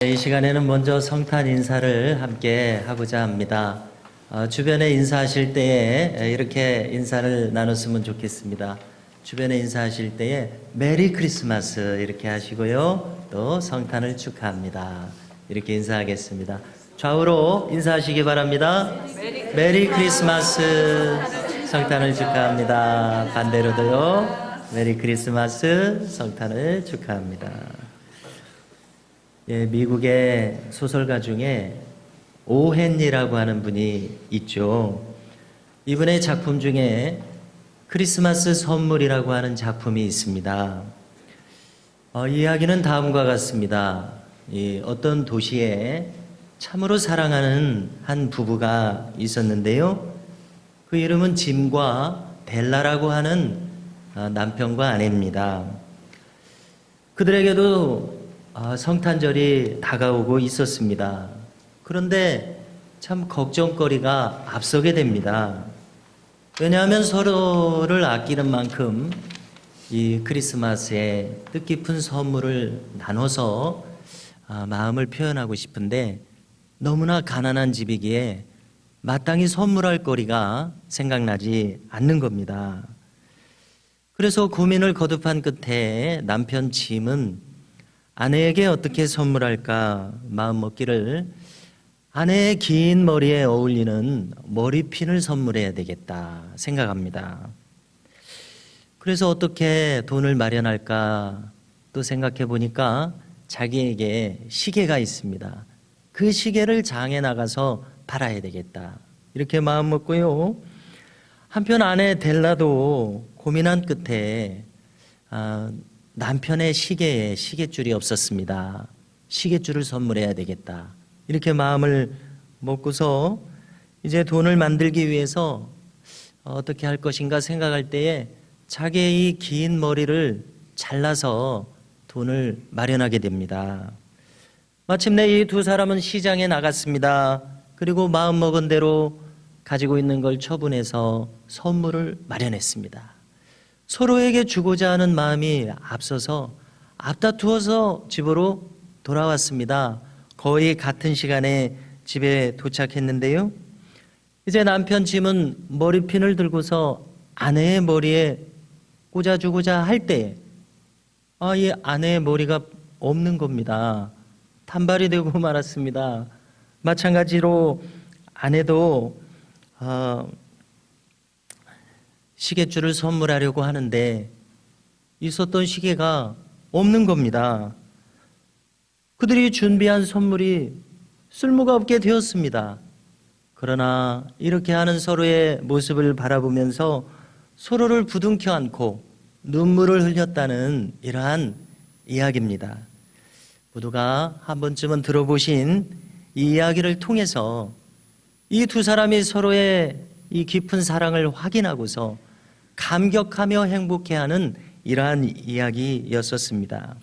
이 시간에는 먼저 성탄 인사를 함께 하고자 합니다. 주변에 인사하실 때에 이렇게 인사를 나눴으면 좋겠습니다. 주변에 인사하실 때에 메리 크리스마스 이렇게 하시고요. 또 성탄을 축하합니다. 이렇게 인사하겠습니다. 좌우로 인사하시기 바랍니다. 메리 크리스마스, 성탄을 축하합니다. 반대로도요. 메리 크리스마스, 성탄을 축하합니다. 예, 미국의 소설가 중에 오헨리라고 하는 분이 있죠. 이분의 작품 중에 크리스마스 선물이라고 하는 작품이 있습니다. 이야기는 다음과 같습니다. 어떤 도시에 참으로 사랑하는 한 부부가 있었는데요. 그 이름은 짐과 벨라라고 하는 남편과 아내입니다. 그들에게도 성탄절이 다가오고 있었습니다. 그런데 참 걱정거리가 앞서게 됩니다. 왜냐하면 서로를 아끼는 만큼 이 크리스마스에 뜻깊은 선물을 나눠서 마음을 표현하고 싶은데 너무나 가난한 집이기에 마땅히 선물할 거리가 생각나지 않는 겁니다. 그래서 고민을 거듭한 끝에 남편 짐은 아내에게 어떻게 선물할까 마음먹기를 아내의 긴 머리에 어울리는 머리핀을 선물해야 되겠다 생각합니다. 그래서 어떻게 돈을 마련할까 또 생각해 보니까 자기에게 시계가 있습니다. 그 시계를 장에 나가서 팔아야 되겠다 이렇게 마음먹고요. 한편 아내 델라도 고민한 끝에 남편의 시계에 시계줄이 없었습니다. 시계줄을 선물해야 되겠다 이렇게 마음을 먹고서 이제 돈을 만들기 위해서 어떻게 할 것인가 생각할 때에 자기의 이 긴 머리를 잘라서 돈을 마련하게 됩니다. 마침내 이 두 사람은 시장에 나갔습니다. 그리고 마음먹은 대로 가지고 있는 걸 처분해서 선물을 마련했습니다. 서로에게 주고자 하는 마음이 앞서서 앞다투어서 집으로 돌아왔습니다. 거의 같은 시간에 집에 도착했는데요. 이제 남편 짐은 머리핀을 들고서 아내의 머리에 꽂아주고자 할 때, 이 아내의 머리가 없는 겁니다. 단발이 되고 말았습니다. 마찬가지로 아내도 시계줄을 선물하려고 하는데 있었던 시계가 없는 겁니다. 그들이 준비한 선물이 쓸모가 없게 되었습니다. 그러나 이렇게 하는 서로의 모습을 바라보면서 서로를 부둥켜 안고 눈물을 흘렸다는 이러한 이야기입니다. 모두가 한 번쯤은 들어보신 이 이야기를 통해서 이 두 사람이 서로의 이 깊은 사랑을 확인하고서 감격하며 행복해하는 이러한 이야기였었습니다.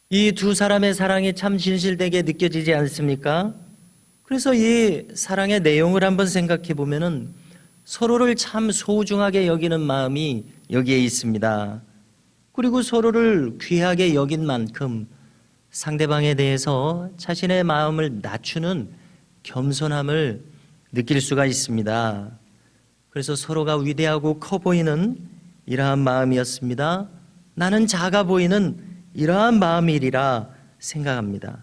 이 두 사람의 사랑이 참 진실되게 느껴지지 않습니까? 그래서 이 사랑의 내용을 한번 생각해 보면은 서로를 참 소중하게 여기는 마음이 여기에 있습니다. 그리고 서로를 귀하게 여긴 만큼 상대방에 대해서 자신의 마음을 낮추는 겸손함을 느낄 수가 있습니다. 그래서 서로가 위대하고 커 보이는 이러한 마음이었습니다. 나는 작아 보이는 이러한 마음이리라 생각합니다.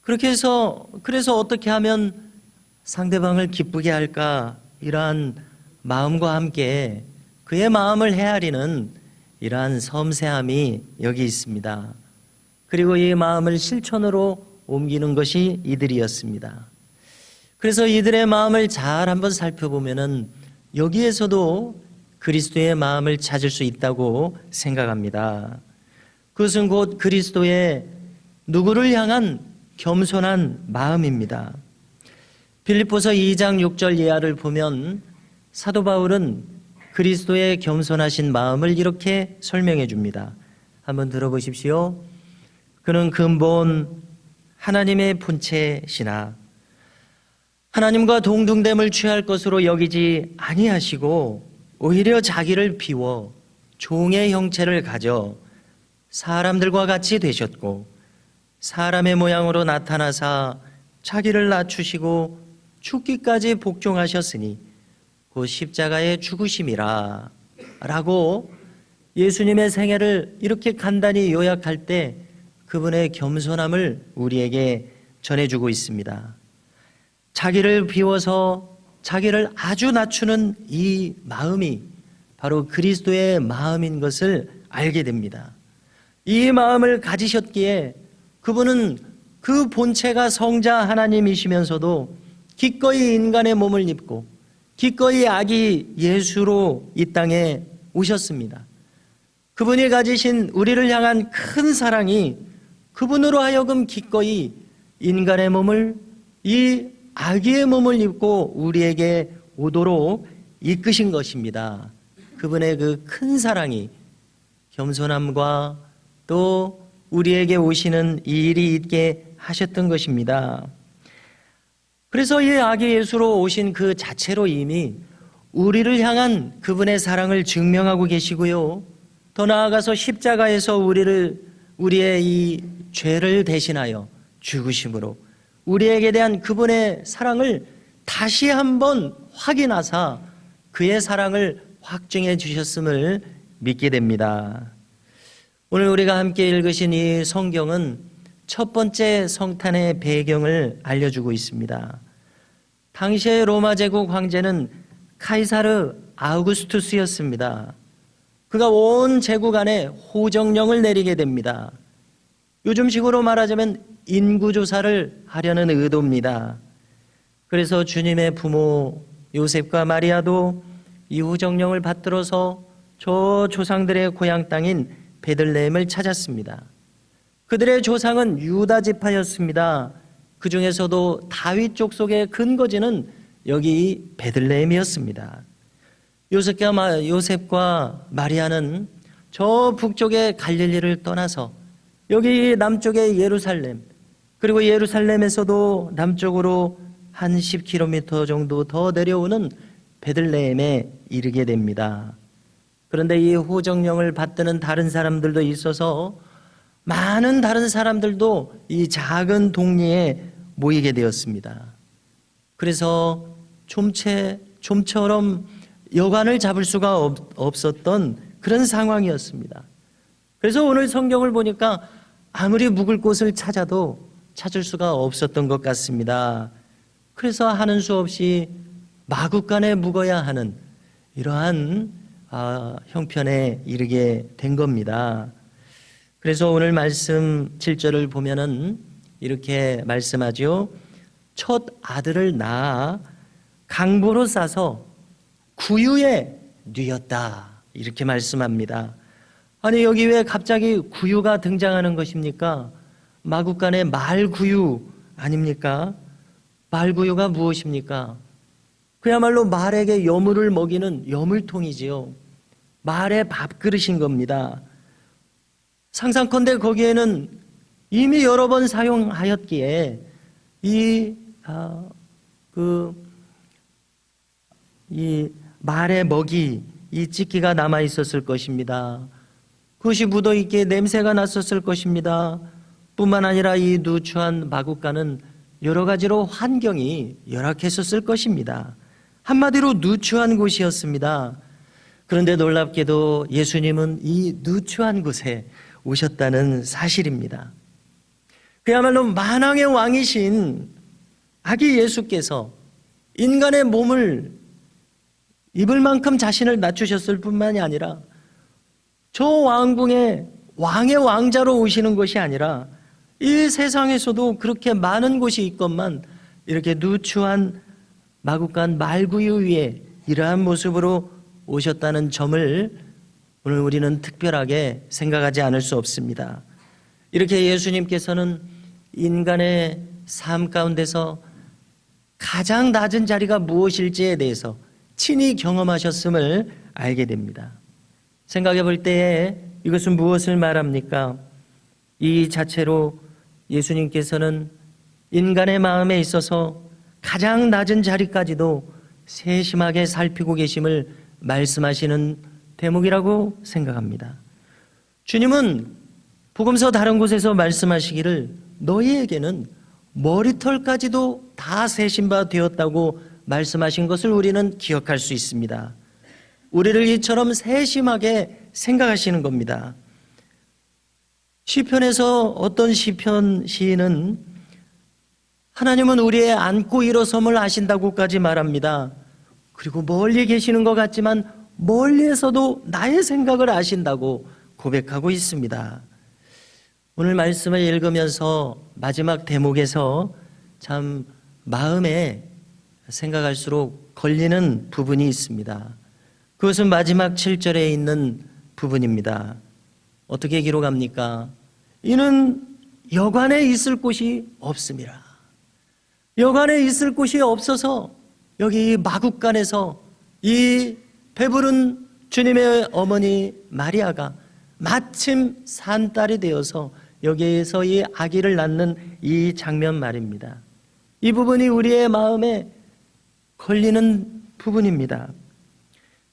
그래서 어떻게 하면 상대방을 기쁘게 할까 이러한 마음과 함께 그의 마음을 헤아리는 이러한 섬세함이 여기 있습니다. 그리고 이 마음을 실천으로 옮기는 것이 이들이었습니다. 그래서 이들의 마음을 잘 한번 살펴보면은 여기에서도 그리스도의 마음을 찾을 수 있다고 생각합니다. 그것은 곧 그리스도의 누구를 향한 겸손한 마음입니다. 빌립보서 2장 6절 이하를 보면 사도 바울은 그리스도의 겸손하신 마음을 이렇게 설명해 줍니다. 한번 들어보십시오. 그는 근본 하나님의 본체시나 하나님과 동등됨을 취할 것으로 여기지 아니하시고 오히려 자기를 비워 종의 형체를 가져 사람들과 같이 되셨고 사람의 모양으로 나타나사 자기를 낮추시고 죽기까지 복종하셨으니 곧 십자가의 죽으심이라 라고 예수님의 생애를 이렇게 간단히 요약할 때 그분의 겸손함을 우리에게 전해주고 있습니다. 자기를 비워서 자기를 아주 낮추는 이 마음이 바로 그리스도의 마음인 것을 알게 됩니다. 이 마음을 가지셨기에 그분은 그 본체가 성자 하나님이시면서도 기꺼이 인간의 몸을 입고 기꺼이 아기 예수로 이 땅에 오셨습니다. 그분이 가지신 우리를 향한 큰 사랑이 그분으로 하여금 기꺼이 인간의 몸을, 이 아기의 몸을 입고 우리에게 오도록 이끄신 것입니다. 그분의 그 큰 사랑이 겸손함과 또 우리에게 오시는 이 일이 있게 하셨던 것입니다. 그래서 이 아기 예수로 오신 그 자체로 이미 우리를 향한 그분의 사랑을 증명하고 계시고요. 더 나아가서 십자가에서 우리의 이 죄를 대신하여 죽으심으로 우리에게 대한 그분의 사랑을 다시 한번 확인하사 그의 사랑을 확증해 주셨음을 믿게 됩니다. 오늘 우리가 함께 읽으신 이 성경은 첫 번째 성탄의 배경을 알려주고 있습니다. 당시의 로마 제국 황제는 카이사르 아우구스투스였습니다. 그가 온 제국 안에 호정령을 내리게 됩니다. 요즘식으로 말하자면 인구조사를 하려는 의도입니다. 그래서 주님의 부모 요셉과 마리아도 이 호정령을 받들어서 저 조상들의 고향 땅인 베들레헴을 찾았습니다. 그들의 조상은 유다 지파였습니다. 그 중에서도 다윗 족속의 근거지는 여기 베들레헴이었습니다. 요셉과 마리아는 저 북쪽의 갈릴리를 떠나서 여기 남쪽의 예루살렘, 그리고 예루살렘에서도 남쪽으로 한 10km 정도 더 내려오는 베들레헴에 이르게 됩니다. 그런데 이 호정령을 받드는 다른 사람들도 있어서 많은 다른 사람들도 이 작은 동리에 모이게 되었습니다. 그래서 좀처럼 여관을 잡을 수가 없었던 그런 상황이었습니다. 그래서 오늘 성경을 보니까 아무리 묵을 곳을 찾아도 찾을 수가 없었던 것 같습니다. 그래서 하는 수 없이 마구간에 묵어야 하는 이러한 형편에 이르게 된 겁니다. 그래서 오늘 말씀 7절을 보면은 이렇게 말씀하죠. 첫 아들을 낳아 강보로 싸서 구유에 뉘었다. 이렇게 말씀합니다. 아니 여기 왜 갑자기 구유가 등장하는 것입니까? 마구간의 말구유 아닙니까? 말구유가 무엇입니까? 그야말로 말에게 여물을 먹이는 여물통이지요. 말의 밥그릇인 겁니다. 상상컨대 거기에는 이미 여러 번 사용하였기에 이 말의 먹이, 이 찢기가 남아 있었을 것입니다. 그것이 묻어 있기에 냄새가 났었을 것입니다. 뿐만 아니라 이 누추한 마구간은 여러 가지로 환경이 열악했었을 것입니다. 한마디로 누추한 곳이었습니다. 그런데 놀랍게도 예수님은 이 누추한 곳에 오셨다는 사실입니다. 그야말로 만왕의 왕이신 아기 예수께서 인간의 몸을 입을 만큼 자신을 낮추셨을 뿐만이 아니라 저 왕궁에 왕의 왕자로 오시는 것이 아니라 이 세상에서도 그렇게 많은 곳이 있건만 이렇게 누추한 마구간 말구유 위에 이러한 모습으로 오셨다는 점을 오늘 우리는 특별하게 생각하지 않을 수 없습니다. 이렇게 예수님께서는 인간의 삶 가운데서 가장 낮은 자리가 무엇일지에 대해서 친히 경험하셨음을 알게 됩니다. 생각해 볼 때에 이것은 무엇을 말합니까? 이 자체로 예수님께서는 인간의 마음에 있어서 가장 낮은 자리까지도 세심하게 살피고 계심을 말씀하시는 대목이라고 생각합니다. 주님은 복음서 다른 곳에서 말씀하시기를 너희에게는 머리털까지도 다 세신 바 되었다고 말씀하신 것을 우리는 기억할 수 있습니다. 우리를 이처럼 세심하게 생각하시는 겁니다. 시편에서 어떤 시편 시인은 하나님은 우리의 안고 일어섬을 아신다고까지 말합니다. 그리고 멀리 계시는 것 같지만 멀리에서도 나의 생각을 아신다고 고백하고 있습니다. 오늘 말씀을 읽으면서 마지막 대목에서 참 마음에 생각할수록 걸리는 부분이 있습니다. 그것은 마지막 7절에 있는 부분입니다. 어떻게 기록합니까? 이는 여관에 있을 곳이 없음이라. 여관에 있을 곳이 없어서 여기 마국간에서 이 배부른 주님의 어머니 마리아가 마침 산딸이 되어서 여기에서 이 아기를 낳는 이 장면 말입니다. 이 부분이 우리의 마음에 걸리는 부분입니다.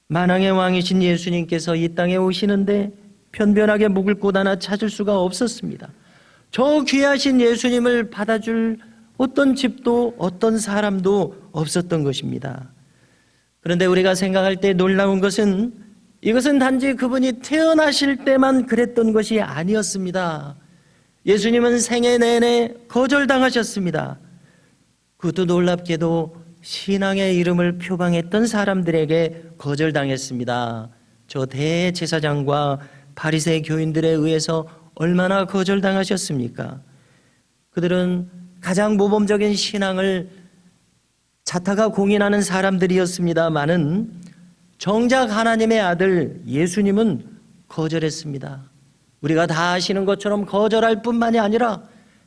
만왕의 왕이신 예수님께서 이 땅에 오시는데 편변하게 묵을 곳 하나 찾을 수가 없었습니다. 저 귀하신 예수님을 받아줄 어떤 집도 어떤 사람도 없었던 것입니다. 그런데 우리가 생각할 때 놀라운 것은 이것은 단지 그분이 태어나실 때만 그랬던 것이 아니었습니다. 예수님은 생애 내내 거절당하셨습니다. 그것도 놀랍게도 신앙의 이름을 표방했던 사람들에게 거절당했습니다. 저 대제사장과 바리새 교인들에 의해서 얼마나 거절당하셨습니까? 그들은 가장 모범적인 신앙을 자타가 공인하는 사람들이었습니다마는 정작 하나님의 아들 예수님은 거절했습니다. 우리가 다 아시는 것처럼 거절할 뿐만이 아니라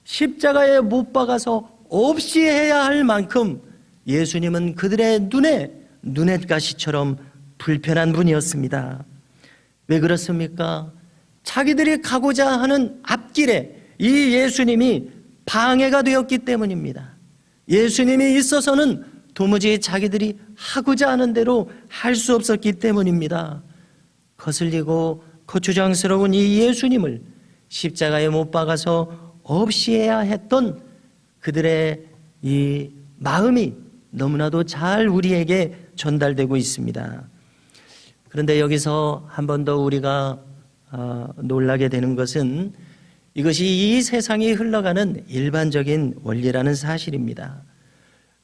십자가에 못 박아서 없이 해야 할 만큼 예수님은 그들의 눈에 눈엣가시처럼 불편한 분이었습니다. 왜 그렇습니까? 자기들이 가고자 하는 앞길에 이 예수님이 방해가 되었기 때문입니다. 예수님이 있어서는 도무지 자기들이 하고자 하는 대로 할 수 없었기 때문입니다. 거슬리고 거추장스러운 이 예수님을 십자가에 못 박아서 없이 해야 했던 그들의 이 마음이 너무나도 잘 우리에게 전달되고 있습니다. 그런데 여기서 한 번 더 우리가 놀라게 되는 것은 이것이 이 세상이 흘러가는 일반적인 원리라는 사실입니다.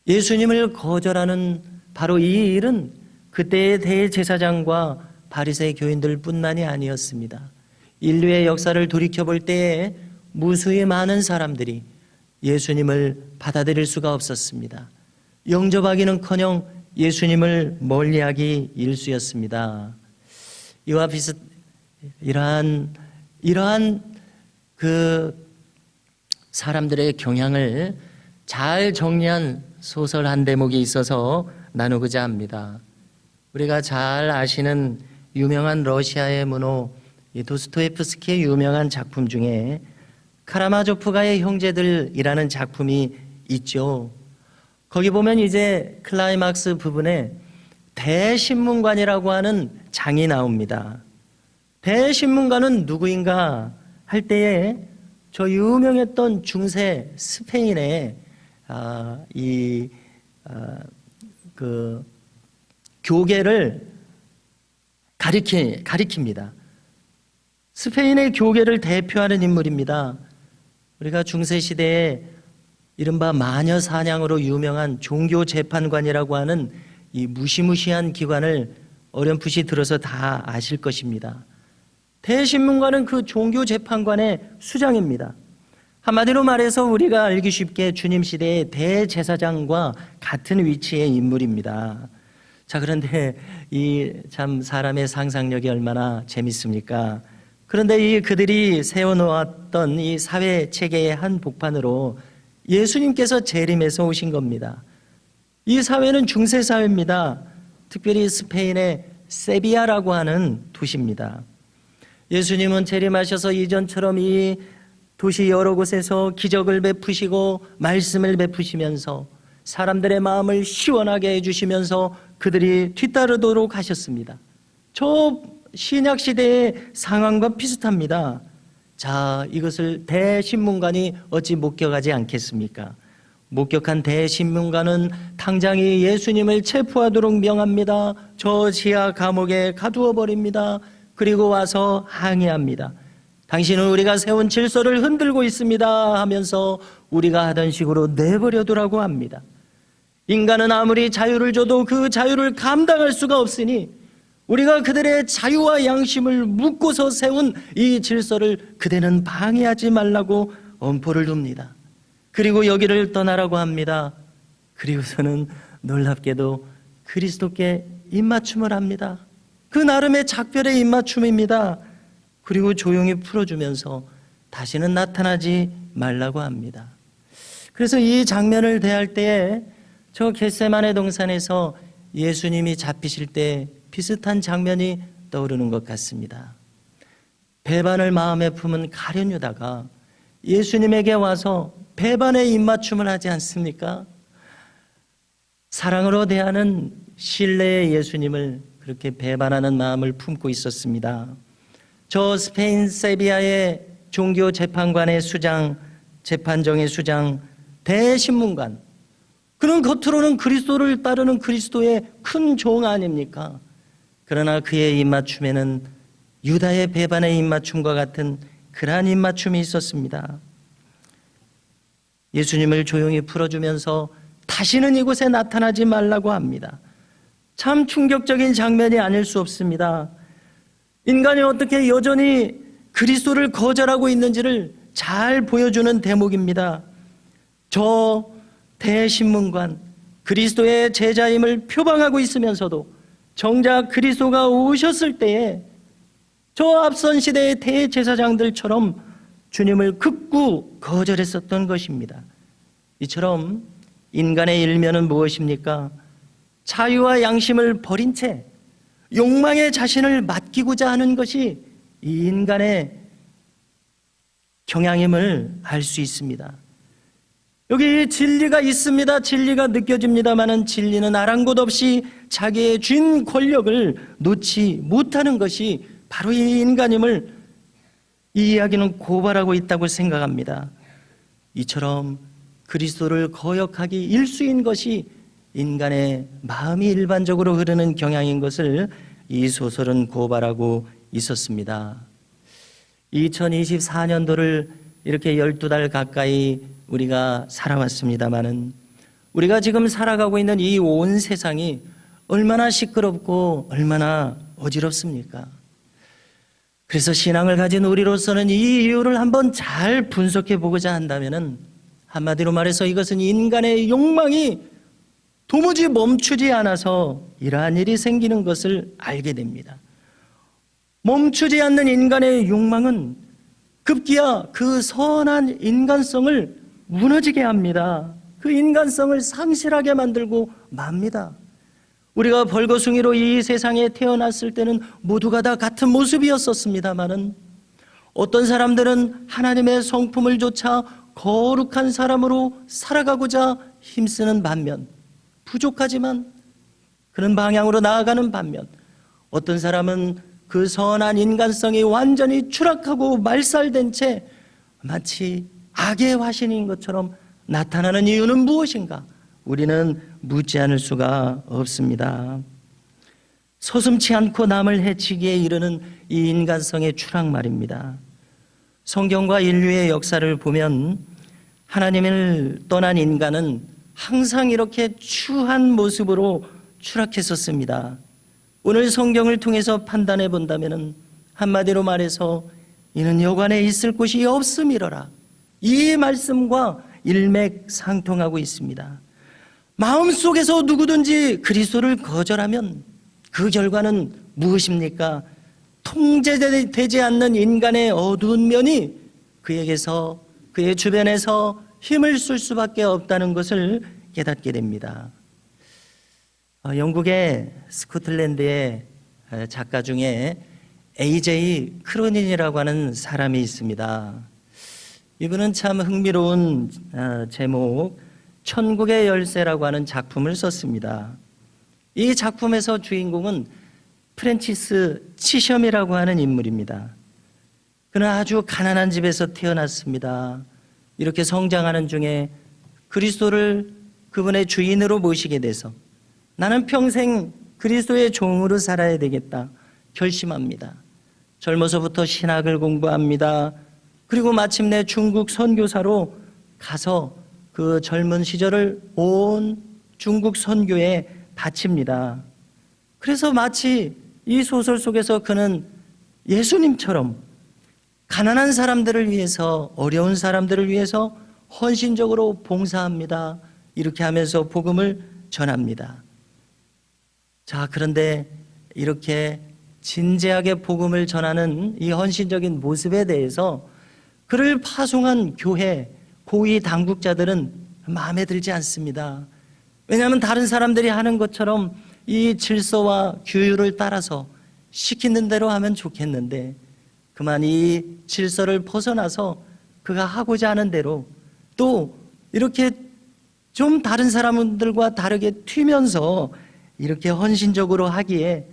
예수님을 거절하는 바로 이 일은 그때의 대제사장과 바리새 교인들 뿐만이 아니었습니다. 인류의 역사를 돌이켜볼 때에 무수히 많은 사람들이 예수님을 받아들일 수가 없었습니다. 영접하기는커녕 예수님을 멀리하기 일쑤였습니다. 이와 비슷 이러한 그 사람들의 경향을 잘 정리한 소설 한 대목이 있어서 나누고자 합니다. 우리가 잘 아시는 유명한 러시아의 문호 도스토옙스키의 유명한 작품 중에 카라마조프가의 형제들이라는 작품이 있죠. 거기 보면 이제 클라이막스 부분에 대신문관이라고 하는 장이 나옵니다. 대신문관은 누구인가 할 때에 저 유명했던 중세 스페인의 그 교계를 가리킵니다. 스페인의 교계를 대표하는 인물입니다. 우리가 중세 시대에 이른바 마녀 사냥으로 유명한 종교 재판관이라고 하는 이 무시무시한 기관을 어렴풋이 들어서 다 아실 것입니다. 대신문관은 그 종교 재판관의 수장입니다. 한마디로 말해서 우리가 알기 쉽게 주님 시대의 대제사장과 같은 위치의 인물입니다. 자, 그런데 이 참 사람의 상상력이 얼마나 재밌습니까? 그런데 이 그들이 세워놓았던 이 사회 체계의 한 복판으로 예수님께서 재림해서 오신 겁니다. 이 사회는 중세 사회입니다. 특별히 스페인의 세비야라고 하는 도시입니다. 예수님은 재림하셔서 이전처럼 이 도시 여러 곳에서 기적을 베푸시고 말씀을 베푸시면서 사람들의 마음을 시원하게 해주시면서 그들이 뒤따르도록 하셨습니다. 저 신약 시대의 상황과 비슷합니다. 자, 이것을 대신문관이 어찌 목격하지 않겠습니까? 목격한 대신문관은 당장이 예수님을 체포하도록 명합니다. 저 지하 감옥에 가두어 버립니다. 그리고 와서 항의합니다. 당신은 우리가 세운 질서를 흔들고 있습니다 하면서 우리가 하던 식으로 내버려두라고 합니다. 인간은 아무리 자유를 줘도 그 자유를 감당할 수가 없으니 우리가 그들의 자유와 양심을 묶고서 세운 이 질서를 그대는 방해하지 말라고 엄포를 둡니다. 그리고 여기를 떠나라고 합니다. 그리고서는 놀랍게도 그리스도께 입맞춤을 합니다. 그 나름의 작별의 입맞춤입니다. 그리고 조용히 풀어주면서 다시는 나타나지 말라고 합니다. 그래서 이 장면을 대할 때에 저 겟세마네 동산에서 예수님이 잡히실 때 비슷한 장면이 떠오르는 것 같습니다. 배반을 마음에 품은 가룟 유다가 예수님에게 와서 배반의 입맞춤을 하지 않습니까? 사랑으로 대하는 신뢰의 예수님을 그렇게 배반하는 마음을 품고 있었습니다. 저 스페인 세비야의 종교 재판관의 수장, 재판정의 수장, 대신문관, 그는 겉으로는 그리스도를 따르는 그리스도의 큰 종 아닙니까? 그러나 그의 입맞춤에는 유다의 배반의 입맞춤과 같은 그러한 입맞춤이 있었습니다. 예수님을 조용히 풀어주면서 다시는 이곳에 나타나지 말라고 합니다. 참 충격적인 장면이 아닐 수 없습니다. 인간이 어떻게 여전히 그리스도를 거절하고 있는지를 잘 보여주는 대목입니다. 저 대신문관, 그리스도의 제자임을 표방하고 있으면서도 정작 그리스도가 오셨을 때에 저 앞선 시대의 대제사장들처럼 주님을 극구 거절했었던 것입니다. 이처럼 인간의 일면은 무엇입니까? 자유와 양심을 버린 채 욕망의 자신을 맡기고자 하는 것이 이 인간의 경향임을 알 수 있습니다. 여기 진리가 있습니다. 진리가 느껴집니다마는 진리는 아랑곳 없이 자기의 쥔 권력을 놓지 못하는 것이 바로 이 인간임을 이 이야기는 고발하고 있다고 생각합니다. 이처럼 그리스도를 거역하기 일수인 것이 인간의 마음이 일반적으로 흐르는 경향인 것을 이 소설은 고발하고 있었습니다. 2024년도를 이렇게 12달 가까이 우리가 살아왔습니다마는 우리가 지금 살아가고 있는 이 온 세상이 얼마나 시끄럽고 얼마나 어지럽습니까? 그래서 신앙을 가진 우리로서는 이 이유를 한번 잘 분석해 보고자 한다면은 한마디로 말해서 이것은 인간의 욕망이 도무지 멈추지 않아서 이러한 일이 생기는 것을 알게 됩니다. 멈추지 않는 인간의 욕망은 급기야 그 선한 인간성을 무너지게 합니다. 그 인간성을 상실하게 만들고 맙니다. 우리가 벌거숭이로 이 세상에 태어났을 때는 모두가 다 같은 모습이었었습니다마는 어떤 사람들은 하나님의 성품을 조차 거룩한 사람으로 살아가고자 힘쓰는 반면, 부족하지만 그런 방향으로 나아가는 반면, 어떤 사람은 그 선한 인간성이 완전히 추락하고 말살된 채 마치 악의 화신인 것처럼 나타나는 이유는 무엇인가? 우리는 묻지 않을 수가 없습니다. 서슴지 않고 남을 해치기에 이르는 이 인간성의 추락 말입니다. 성경과 인류의 역사를 보면 하나님을 떠난 인간은 항상 이렇게 추한 모습으로 추락했었습니다. 오늘 성경을 통해서 판단해 본다면 한마디로 말해서 이는 여관에 있을 곳이 없음이로라. 이 말씀과 일맥상통하고 있습니다. 마음속에서 누구든지 그리스도를 거절하면 그 결과는 무엇입니까? 통제되지 않는 인간의 어두운 면이 그에게서, 그의 주변에서 힘을 쓸 수밖에 없다는 것을 깨닫게 됩니다. 영국의 스코틀랜드의 작가 중에 A.J. 크로닌이라고 하는 사람이 있습니다. 이분은 참 흥미로운 제목 천국의 열쇠라고 하는 작품을 썼습니다. 이 작품에서 주인공은 프랜치스 치섬이라고 하는 인물입니다. 그는 아주 가난한 집에서 태어났습니다. 이렇게 성장하는 중에 그리스도를 그분의 주인으로 모시게 돼서 나는 평생 그리스도의 종으로 살아야 되겠다 결심합니다. 젊어서부터 신학을 공부합니다. 그리고 마침내 중국 선교사로 가서 그 젊은 시절을 온 중국 선교에 바칩니다. 그래서 마치 이 소설 속에서 그는 예수님처럼 가난한 사람들을 위해서, 어려운 사람들을 위해서 헌신적으로 봉사합니다. 이렇게 하면서 복음을 전합니다. 자, 그런데 이렇게 진지하게 복음을 전하는 이 헌신적인 모습에 대해서 그를 파송한 교회, 고위 당국자들은 마음에 들지 않습니다. 왜냐하면 다른 사람들이 하는 것처럼 이 질서와 규율을 따라서 시키는 대로 하면 좋겠는데 그만 이 질서를 벗어나서 그가 하고자 하는 대로 또 이렇게 좀 다른 사람들과 다르게 튀면서 이렇게 헌신적으로 하기에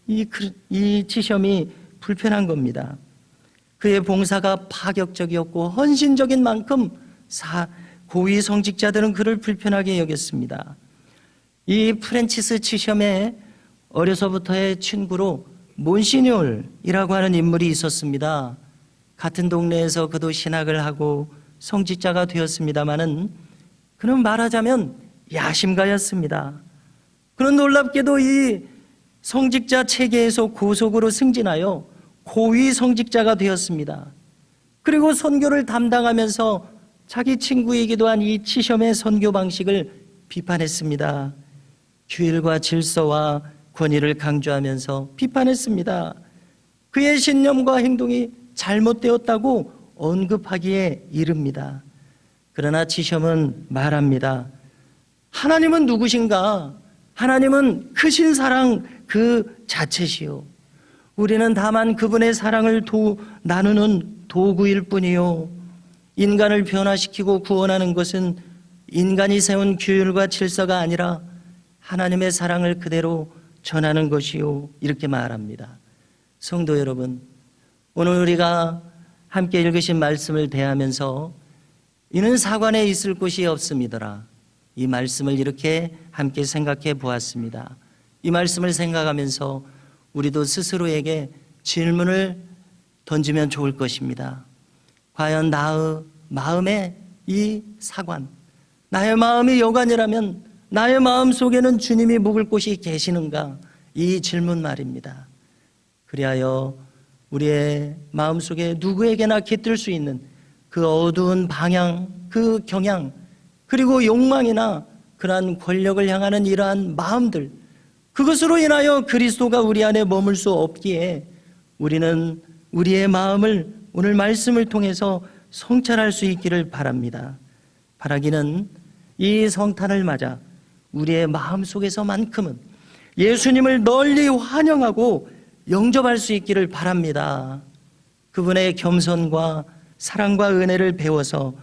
이 지시험이 불편한 겁니다. 그의 봉사가 파격적이었고 헌신적인 만큼 고위 성직자들은 그를 불편하게 여겼습니다. 이 프랜치스 치셴의 어려서부터의 친구로 몬시뇰이라고 하는 인물이 있었습니다. 같은 동네에서 그도 신학을 하고 성직자가 되었습니다마는 그는 말하자면 야심가였습니다. 그는 놀랍게도 이 성직자 체계에서 고속으로 승진하여 고위 성직자가 되었습니다. 그리고 선교를 담당하면서 자기 친구이기도 한 이 치셴의 선교 방식을 비판했습니다. 규율과 질서와 권위를 강조하면서 비판했습니다. 그의 신념과 행동이 잘못되었다고 언급하기에 이릅니다. 그러나 치셴은 말합니다. 하나님은 누구신가? 하나님은 크신 사랑 그 자체시요. 우리는 다만 그분의 사랑을 나누는 도구일 뿐이요. 인간을 변화시키고 구원하는 것은 인간이 세운 규율과 질서가 아니라 하나님의 사랑을 그대로 전하는 것이요. 이렇게 말합니다. 성도 여러분, 오늘 우리가 함께 읽으신 말씀을 대하면서 이는 사관에 있을 곳이 없음이더라. 이 말씀을 이렇게 함께 생각해 보았습니다. 이 말씀을 생각하면서 우리도 스스로에게 질문을 던지면 좋을 것입니다. 과연 나의 마음의 이 사관, 나의 마음이 여관이라면 나의 마음 속에는 주님이 묵을 곳이 계시는가? 이 질문 말입니다. 그리하여 우리의 마음 속에 누구에게나 깃들 수 있는 그 어두운 방향, 그 경향, 그리고 욕망이나 그러한 권력을 향하는 이러한 마음들, 그것으로 인하여 그리스도가 우리 안에 머물 수 없기에 우리는 우리의 마음을 오늘 말씀을 통해서 성찰할 수 있기를 바랍니다. 바라기는 이 성탄을 맞아 우리의 마음 속에서만큼은 예수님을 널리 환영하고 영접할 수 있기를 바랍니다. 그분의 겸손과 사랑과 은혜를 배워서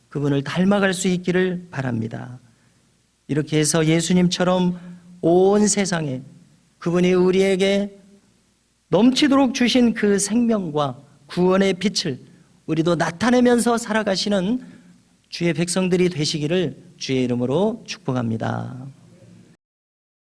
그분을 닮아갈 수 있기를 바랍니다. 이렇게 해서 예수님처럼 온 세상에 그분이 우리에게 넘치도록 주신 그 생명과 구원의 빛을 우리도 나타내면서 살아가시는 주의 백성들이 되시기를 주의 이름으로 축복합니다.